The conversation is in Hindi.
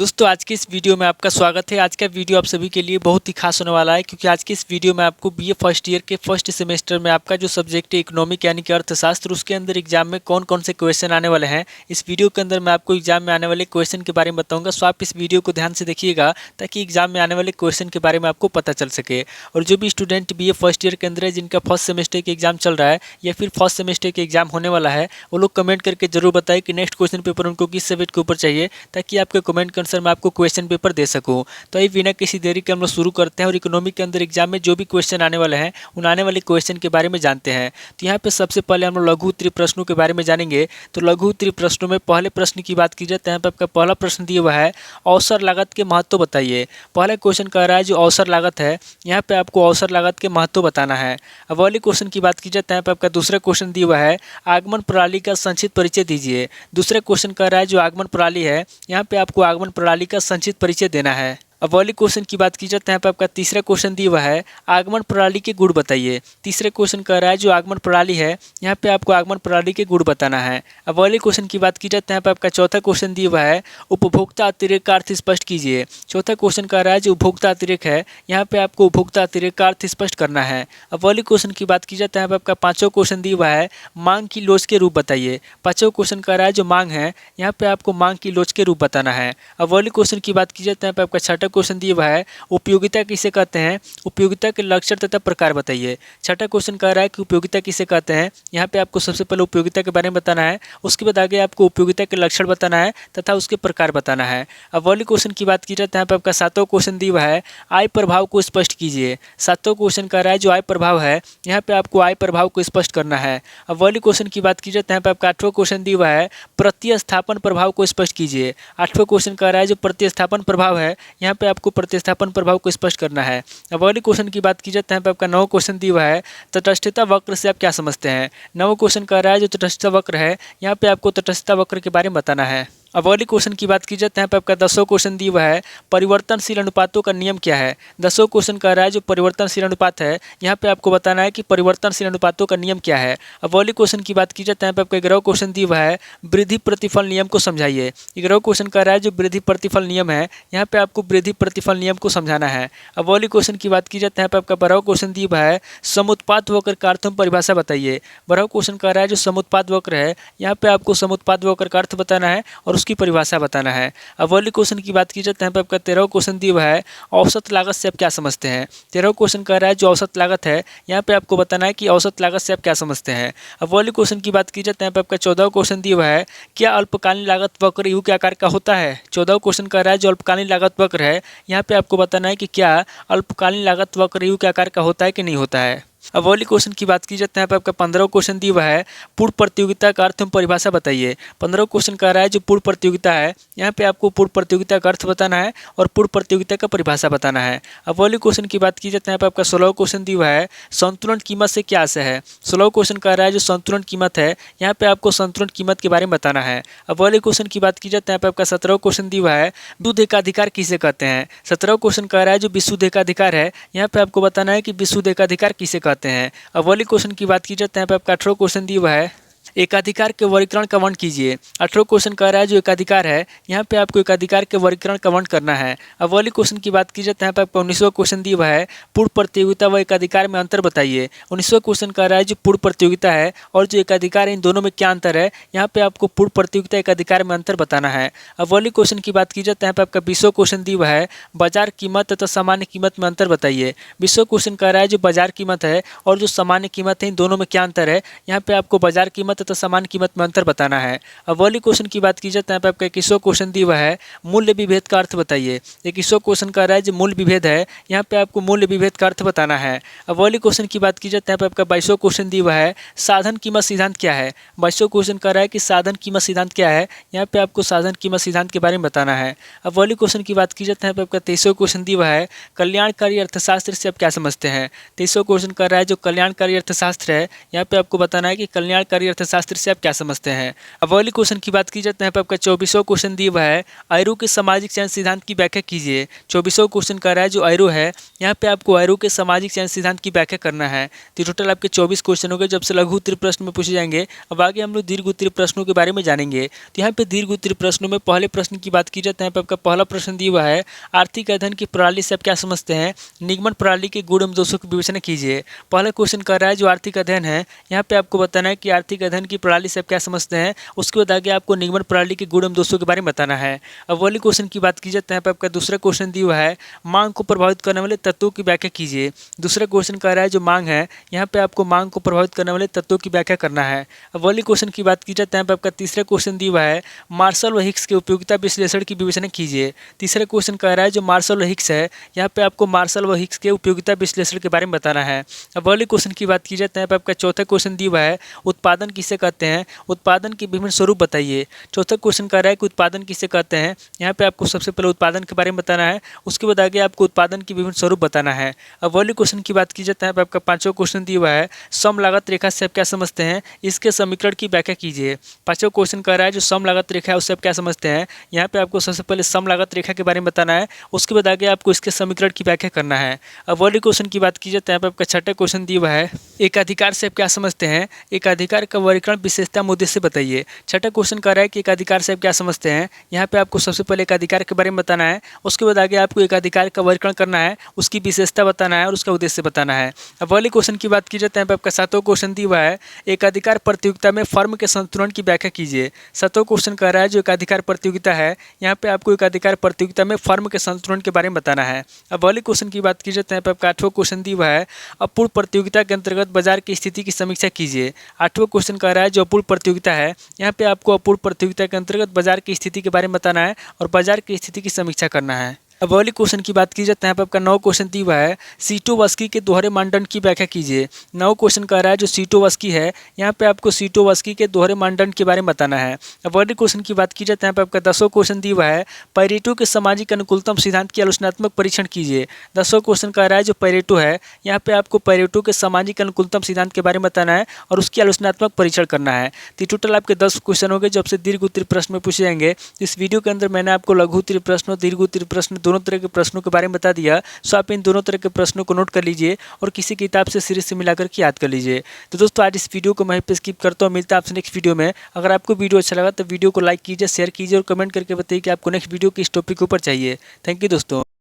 दोस्तों आज की इस वीडियो में आपका स्वागत है। आज का वीडियो आप सभी के लिए बहुत ही खास होने वाला है, क्योंकि आज की इस वीडियो में आपको बीए फर्स्ट ईयर के फर्स्ट सेमेस्टर में आपका जो सब्जेक्ट है इकोनॉमिक यानी कि अर्थशास्त्र, उसके अंदर एग्जाम में कौन कौन से क्वेश्चन आने वाले हैं, इस वीडियो के अंदर मैं आपको एग्जाम में आने वाले क्वेश्चन के बारे में बताऊंगा। सो आप इस वीडियो को ध्यान से देखिएगा ताकि एग्जाम में आने वाले क्वेश्चन के बारे में आपको पता चल सके। और जो भी स्टूडेंट बीए फर्स्ट ईयर के अंदर है, जिनका फर्स्ट सेमेस्टर के एग्जाम चल रहा है या फिर फर्स्ट सेमेस्टर के एग्जाम होने वाला है, वो लोग कमेंट करके जरूर बताएं कि नेक्स्ट क्वेश्चन पेपर उनको किस सब्जेक्ट के ऊपर चाहिए, ताकि आपके कमेंट के अनुसार मैं आपको क्वेश्चन पेपर दे सकूं। तो ये बिना किसी देरी के हम लोग शुरू करते हैं और इकोनॉमिक के अंदर एग्जाम में जो भी क्वेश्चन आने वाले हैं उन आने वाले क्वेश्चन के बारे में जानते हैं। तो यहाँ पे सबसे पहले हम लोग लघु उत्तरीय प्रश्नों के बारे में जानेंगे। तो लघु उत्तरीय प्रश्नों में पहले प्रश्न की बात की जाए तो यहाँ पे आपका पहला प्रश्न दिया हुआ है, अवसर लागत के महत्व बताइए। पहला क्वेश्चन कह रहा है जो अवसर लागत है, यहाँ पे आपको अवसर लागत के महत्व बताना है। अब वाले क्वेश्चन की बात की जाए तो यहाँ पे आपका दूसरा क्वेश्चन दिया हुआ है, आगमन प्रणाली का संक्षिप्त परिचय दीजिए। दूसरा क्वेश्चन कह रहा है जो आगमन प्रणाली है, यहाँ पे आपको आगमन प्रणाली का संक्षिप्त परिचय देना है। अब वाली क्वेश्चन की बात की जाए तो यहाँ पे आपका तीसरा क्वेश्चन दिया हुआ है, आगमन प्रणाली के गुण बताइए। तीसरे क्वेश्चन कह रहा है जो आगमन प्रणाली है, यहाँ पे आपको आगमन प्रणाली के गुण बताना है। अब वाले क्वेश्चन की बात की जाए तो यहाँ पे आपका चौथा क्वेश्चन दिया हुआ है, उपभोक्ता अतिरेक का अर्थ स्पष्ट कीजिए। चौथा क्वेश्चन कह रहा है जो उपभोक्ता अतिरेक है, यहाँ पे आपको उपभोक्ता अतिरेक का अर्थ स्पष्ट करना है। अब वाली क्वेश्चन की बात की जाए तो यहाँ पे आपका पाँचवा क्वेश्चन दिया हुआ है, मांग की लोच के रूप बताइए। पाँचवा क्वेश्चन कह रहा है जो मांग है, यहाँ पे आपको मांग की लोच के रूप बताना है। अब वाली क्वेश्चन की बात की जाए तो यहाँ पे आपका छठा क्वेश्चन दिया हुआ है, उपयोगिता किसे कहते हैं, उपयोगिता के लक्षण तथा प्रकार बताइए। छठा क्वेश्चन कह रहा है कि उपयोगिता किसे कहते हैं, यहाँ पे आपको सबसे पहले उपयोगिता के बारे में बताना है, उसके बाद आगे आपको उपयोगिता के लक्षण बताना है तथा उसके प्रकार बताना है। अब वाली क्वेश्चन की बात की जाए तो यहाँ पे आपका सातवां क्वेश्चन दिया हुआ है, आय प्रभाव को स्पष्ट कीजिए। सातवां क्वेश्चन कह रहा है जो आय प्रभाव है, यहाँ पे आपको आय प्रभाव को स्पष्ट करना है। अब वाली क्वेश्चन की बात की जाए तो यहाँ पे आपका आठवां क्वेश्चन दिया हुआ है, प्रतिस्थापन प्रभाव को स्पष्ट कीजिए। आठवां क्वेश्चन कह रहा है जो प्रतिस्थापन प्रभाव है, यहाँ पे आपको प्रतिस्थापन प्रभाव को स्पष्ट करना है। अब अगले क्वेश्चन की बात की जाए तो यहाँ पे आपका नवा क्वेश्चन दिया हुआ है, तटस्थता वक्र से आप क्या समझते हैं। नवा क्वेश्चन कह रहा है जो तटस्थता वक्र है, यहाँ पे आपको तटस्थता वक्र के बारे में बताना है। अब अगले क्वेश्चन की बात की जाए तो यहाँ पे आपका 10वां क्वेश्चन दिया हुआ है, परिवर्तनशील अनुपातों का नियम क्या है। 10वां क्वेश्चन कह रहा है जो परिवर्तनशील अनुपात है, यहाँ पे आपको बताना है कि परिवर्तनशील अनुपातों का नियम क्या है। अब अगले क्वेश्चन की बात की जाए तो यहाँ पे आपका 11वां क्वेश्चन दिया हुआ है, वृद्धि प्रतिफल नियम को समझाइए। 11वां क्वेश्चन कह रहा है जो वृद्धि प्रतिफल नियम है, यहाँ पे आपको वृद्धि प्रतिफल नियम को समझाना है। अब अगले क्वेश्चन की बात की जाए तो यहाँ पे आपका 12वां क्वेश्चन दिया हुआ है, समुत्पाद वक्र का अर्थ परिभाषा बताइए। 12वां क्वेश्चन कह रहा है जो समुत्पाद वक्र है, यहाँ पे आपको समुत्पाद वक्र का अर्थ बताना है और उसकी परिभाषा बताना है। अब अगले क्वेश्चन की बात की जाए तो यहाँ पे आपका 13वां क्वेश्चन दिया हुआ है, औसत लागत से आप क्या समझते हैं। 13वां क्वेश्चन कह रहा है जो औसत लागत है, यहाँ पे आपको बताना है कि औसत लागत से आप क्या समझते हैं। अब अगले क्वेश्चन की बात की जाए तो यहाँ पे आपका 14वां क्वेश्चन दिया हुआ है, क्या अल्पकालीन लागत वक्र यू के आकार का होता है। 14वां क्वेश्चन कह रहा है जो अल्पकालीन लागत वक्र है, यहाँ पे आपको बताना है कि क्या अल्पकालीन लागत वक्र यू के आकार का होता है कि नहीं होता है। अब अगले क्वेश्चन की बात की जाए तो यहाँ पे आपका 15वां क्वेश्चन दिया हुआ है, पूर्व प्रतियोगिता का अर्थ एवं परिभाषा बताइए। 15वां क्वेश्चन कह रहा है जो पूर्व प्रतियोगिता है, यहाँ पे आपको पूर्व प्रतियोगिता का अर्थ बताना है और पूर्व प्रतियोगिता का परिभाषा बताना है। अब अगले क्वेश्चन की बात की जाए तो यहाँ पे आपका 16वां क्वेश्चन दिया हुआ है, संतुलन कीमत से क्या आशय है। 16वां क्वेश्चन कह रहा है जो संतुलन कीमत है, यहाँ पे आपको संतुलन कीमत के बारे में बताना है। अब अगले क्वेश्चन की बात की जाए तो यहाँ पे आपका 17वां क्वेश्चन दिया हुआ है, विशुद्ध एकाधिकार किसे कहते हैं। 17वां क्वेश्चन कह रहा है जो विशुद्ध एकाधिकार है, यहाँ पे आपको बताना है कि विशुद्ध एकाधिकार किसे कहते हैं। अब अगले क्वेश्चन की बात की जाए तो यहाँ पे आपका 18वां क्वेश्चन दिया हुआ है, एकाधिकार के वर्गीकरण का वर्णन कीजिए। 18वां क्वेश्चन कह रहा है जो एकाधिकार है, यहाँ पे आपको एकाधिकार के वर्गीकरण का वर्णन करना है। अब अगले क्वेश्चन की बात की जाए तो यहाँ पे आपका 19वां क्वेश्चन दिया हुआ है, पूर्व प्रतियोगिता व एकाधिकार में अंतर बताइए। 19वां क्वेश्चन कह रहा है जो पूर्व प्रतियोगिता है और जो एकाधिकार है, इन दोनों में क्या अंतर है, यहाँ पे आपको पूर्व प्रतियोगिता एकाधिकार में अंतर बताना है। अब अगले क्वेश्चन की बात की जाए तो यहाँ पे आपका 20वां क्वेश्चन दिया हुआ है, बाजार कीमत तथा सामान्य कीमत में अंतर बताइए। 20वां क्वेश्चन कह रहा है जो बाजार कीमत है और जो सामान्य कीमत है, इन दोनों में क्या अंतर है, यहाँ पे आपको बाजार कीमत तथा सामान्य कीमत में अंतर बताना है। अब अगले क्वेश्चन की बात की जाए तो यहाँ पे आपका 21वां क्वेश्चन दिया हुआ है, मूल्य विभेद का अर्थ बताइए। 21वां क्वेश्चन कह रहा है जो मूल्य विभेद है, यहाँ पे आपको मूल्य विभेद का अर्थ बताना है। अब अगले क्वेश्चन की बात की जाए तो यहाँ पे आपका 22वां क्वेश्चन दिया हुआ है, साधन कीमत सिद्धांत क्या है। 22वां क्वेश्चन कह रहा है कि साधन कीमत सिद्धांत क्या है, यहाँ पे आपको साधन कीमत सिद्धांत के बारे में बताना है। अब अगले क्वेश्चन की बात की जाए तो यहाँ पे आपका 23वां क्वेश्चन दिया हुआ है, कल्याणकारी अर्थशास्त्र से आप क्या समझते हैं। 23वां क्वेश्चन कह रहा है जो कल्याणकारी अर्थशास्त्र है, यहाँ पे आपको बताना है कि कल्याणकारी अर्थशास्त्र से आप क्या समझते हैं। अब अगले क्वेश्चन की बात की जाए तो यहाँ पे आपका 24वां क्वेश्चन दिया हुआ है, आयरो के सामाजिक चयन सिद्धांत की व्याख्या कीजिए। 24वां क्वेश्चन कह रहा है जो आयरो है, यहाँ पे आपको आयरो के सामाजिक चयन सिद्धांत की व्याख्या करना है। तो टोटल आपके 24 क्वेश्चन हो गए, जब से लघु उत्तरीय प्रश्न में पूछे जाएंगे। अब आगे हम लोग दीर्घ उत्तरीय प्रश्नों के बारे में जानेंगे। तो यहाँ पे दीर्घ उत्तरीय प्रश्नों में पहले प्रश्न की बात की जाए तो यहाँ पे आपका पहला प्रश्न दिया हुआ है, आर्थिक अध्ययन की प्रणाली से आप क्या समझते हैं, निगमन प्रणाली के गुण एवं दोषों की विवेचना कीजिए। पहला क्वेश्चन कर रहा है जो आर्थिक अध्ययन है, यहाँ पे आपको बताना है कि आर्थिक अध्ययन की प्रणाली से आप क्या समझते हैं। उसके बाद आगे आपको निगमन प्रणाली के गुण एवं दोषों के बारे में बताना है। अब वाले क्वेश्चन की बात की जाए तो यहाँ पे आपका दूसरा क्वेश्चन दिया हुआ है, मांग को प्रभावित करने वाले तत्वों की व्याख्या कीजिए। दूसरा क्वेश्चन कह रहा है जो मांग है, यहाँ पे आपको मांग को प्रभावित करने वाले तत्वों की व्याख्या करना है। अब वाले क्वेश्चन की बात की जाए तो यहाँ पे आपका तीसरा क्वेश्चन दिया हुआ है, मार्शल व हिक्स के उपयोगिता विश्लेषण की विवेचना कीजिए। तीसरा क्वेश्चन कह रहा है जो मार्शल व हिक्स है, यहाँ पे आपको मार्शल व हिक्स के उपयोगिता विश्लेषण के बारे में बताना है। अब वाले क्वेश्चन की बात की जाए तो यहाँ पे आपका चौथा क्वेश्चन दिया हुआ है, उत्पादन किसे कहते हैं, उत्पादन के विभिन्न स्वरूप बताइए। चौथा क्वेश्चन कह रहा है कि उत्पादन किसे कहते हैं, यहाँ पे आपको सबसे पहले उत्पादन के बारे में बताना है। उसके बाद आगे आपको उत्पादन के विभिन्न स्वरूप बताना है। अब वाले क्वेश्चन की बात की जाए तो यहाँ पे आपका पांचवा क्वेश्चन दिया हुआ है, सम लागत रेखा से आप क्या समझते हैं, इसके समीकरण की व्याख्या कीजिए। पांचवा क्वेश्चन कह रहा है जो सम लागत रेखा है उससे आप क्या समझते हैं, यहाँ पे आपको सबसे पहले सम लागत रेखा के बारे में बताना है। उसके बाद आगे आपको इसके समीकरण की व्याख्या करना है। अब वाले क्वेश्चन की बात की जाए तो यहाँ पे आपका छठा क्वेश्चन दिया हुआ है, एकाधिकार से आप क्या समझते हैं, एकाधिकार का वर्गीकरण विशेषता मुद्दे से बताइए। छठा क्वेश्चन कह रहा है कि एकाधिकार से आप क्या समझते हैं, यहाँ पे आपको सबसे पहले एकाधिकार के बारे में बताना है। उसके बाद आगे आपको एकाधिकार का वर्गीकरण करना है, उसकी विशेषता बताना है और उसका उद्देश्य बताना है। अब वाले क्वेश्चन की बात की जाए तो यहाँ पे आपका सातवां क्वेश्चन दिया हुआ है, एकाधिकार प्रतियोगिता में फर्म के संतुलन की व्याख्या कीजिए। सातवां क्वेश्चन कह रहा है जो एकाधिकार प्रतियोगिता है, यहाँ पे आपको एकाधिकार प्रतियोगिता में फर्म के संतुलन के बारे में बताना है। अब वाले क्वेश्चन की बात की जाए तो यहाँ पे आपका आठवां क्वेश्चन दिया हुआ है, अपूर्ण प्रतियोगिता के अंतर्गत बाजार की स्थिति की समीक्षा कीजिए। आठवां क्वेश्चन कह रहा है जो अपूर्ण प्रतियोगिता है, यहाँ पे आपको अपूर्ण प्रतियोगिता के अंतर्गत बाजार की स्थिति के बारे में बताना है और बाजार की स्थिति की समीक्षा करना है। अब अगले क्वेश्चन की बात की जाए तो यहाँ पे आपका 9 क्वेश्चन दिया हुआ है, सीटोवस्की के दोहरे मानदंड की व्याख्या कीजिए। 9 क्वेश्चन कह रहा है जो सीटोवस्की है, यहाँ पे आपको सीटोवस्की के दोहरे मानदंड के बारे में बताना है। अब अगले क्वेश्चन की बात की जाए तो यहाँ पे आपका 10वां क्वेश्चन दिया हुआ है, पेरेटो के सामाजिक अनुकूलतम सिद्धांत की आलोचनात्मक परीक्षण कीजिए। 10वां क्वेश्चन कह रहा है जो पेरेटो है, यहाँ पे आपको पेरेटो के सामाजिक अनुकूलतम सिद्धांत के बारे में बताना है और उसकी आलोचनात्मक परीक्षण करना है। तो टोटल आपके 10 क्वेश्चन हो गए, जब से दीर्घ उत्तरीय प्रश्न में पूछे जाएंगे। इस वीडियो के अंदर मैंने आपको लघु उत्तरीय प्रश्न और दीर्घ उत्तरीय प्रश्न दोनों तरह के प्रश्नों के बारे में बता दिया। सो आप इन दोनों तरह के प्रश्नों को नोट कर लीजिए और किसी किताब से सीरीज से मिलाकर के याद कर लीजिए। तो दोस्तों आज इस वीडियो को मैं पे स्किप करता हूँ, मिलता है आपसे नेक्स्ट वीडियो में। अगर आपको वीडियो अच्छा लगा तो वीडियो को लाइक कीजिए, शेयर कीजिए और कमेंट करके बताइए कि आपको नेक्स्ट वीडियो किस टॉपिक के ऊपर चाहिए। थैंक यू दोस्तों।